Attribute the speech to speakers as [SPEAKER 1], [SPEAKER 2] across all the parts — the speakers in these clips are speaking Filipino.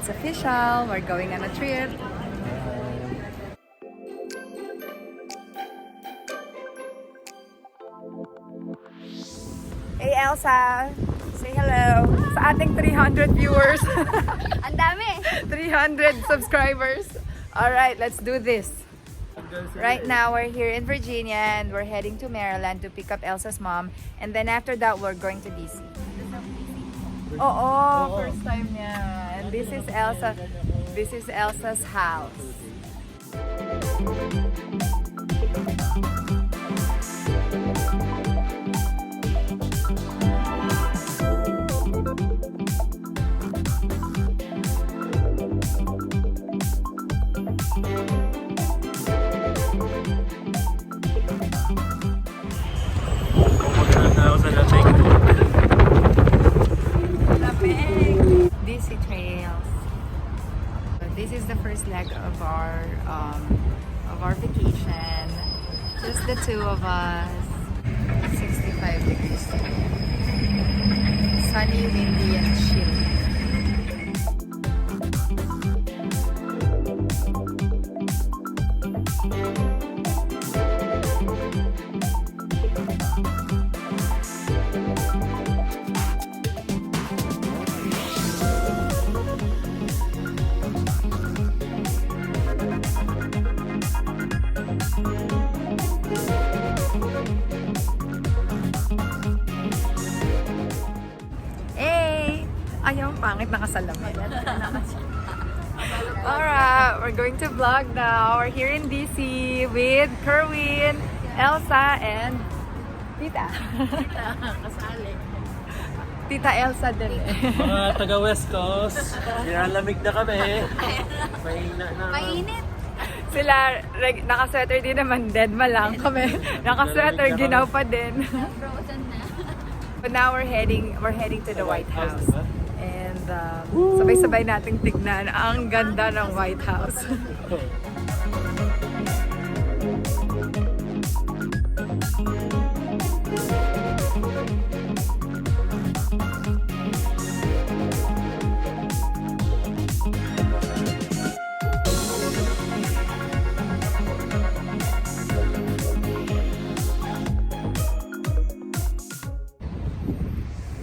[SPEAKER 1] it's official. We're going on a trip. Hey Elsa, say hello sa ating 300 viewers.
[SPEAKER 2] Ang dami!
[SPEAKER 1] 300 subscribers. Alright, let's do this. Right now, we're here in Virginia and we're heading to Maryland to pick up Elsa's mom. And then after that, we're going to DC. Oo, first time niya. And this is Elsa. This is Elsa's house. DC Trails. So this is the first leg of our vacation. Just the two of us. 65 degrees. Sunny, windy, and chilly. Ayaw, pangit nakasalamin. Alright, we're going to vlog now. We're here in DC with Kerwin, Elsa, and Tita.
[SPEAKER 2] Kasali.
[SPEAKER 1] Tita Elsa din eh.
[SPEAKER 3] Mga taga West Coast, nilalamig na kami. Mahina na.
[SPEAKER 2] Mainit!
[SPEAKER 1] Sila, naka-sweater din naman, dead ma lang kami. Naka-sweater, ginaw pa din.
[SPEAKER 2] Frozen na.
[SPEAKER 1] But now we're heading to the White House. And sabay-sabay nating tignan ang ganda ng White House.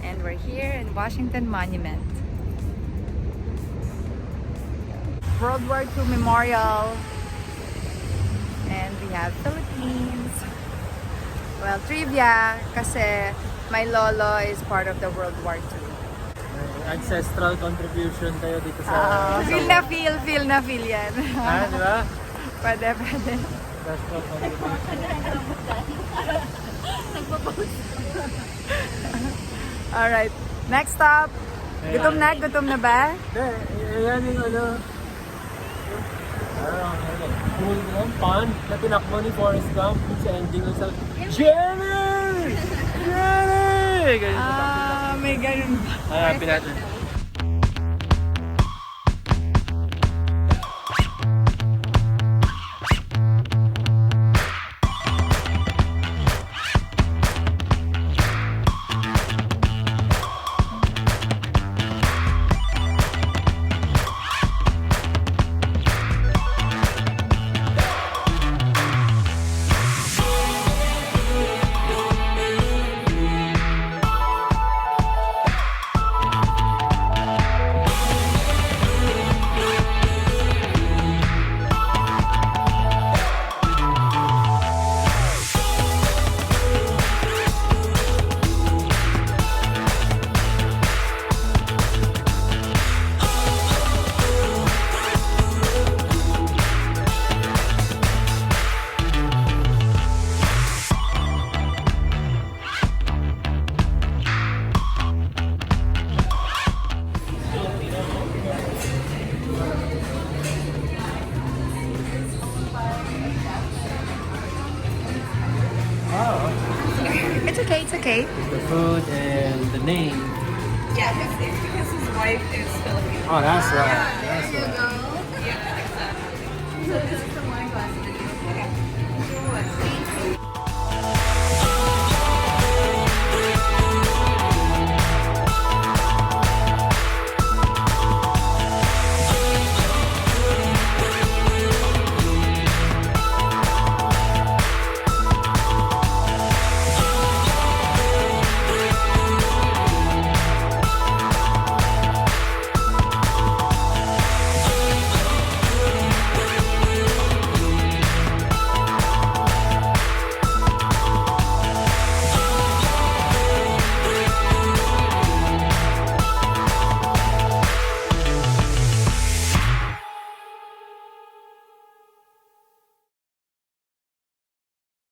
[SPEAKER 1] And we're here in Washington Monument. World War II Memorial. And we have Philippines. Well, trivia kasi my lolo is part of the World War II.
[SPEAKER 3] Ancestral contribution tayo dito sa...
[SPEAKER 1] Feel na feel yan.
[SPEAKER 3] di ba?
[SPEAKER 1] Pwede.
[SPEAKER 3] Ancestral contribution.
[SPEAKER 1] Alright, next stop. Gutom na ba?
[SPEAKER 3] Yan yung ano... Pond na tinakbo ni Forrest Gump sa ending ng sa... Jenny! Jenny!
[SPEAKER 1] May ganun ba?
[SPEAKER 3] Hanapin natin.
[SPEAKER 1] It's okay.
[SPEAKER 3] The food and the name.
[SPEAKER 1] Yeah, it's because his wife is Filipino.
[SPEAKER 3] Oh, that's right.
[SPEAKER 2] There you go. Yeah, exactly. So this is the wine glass.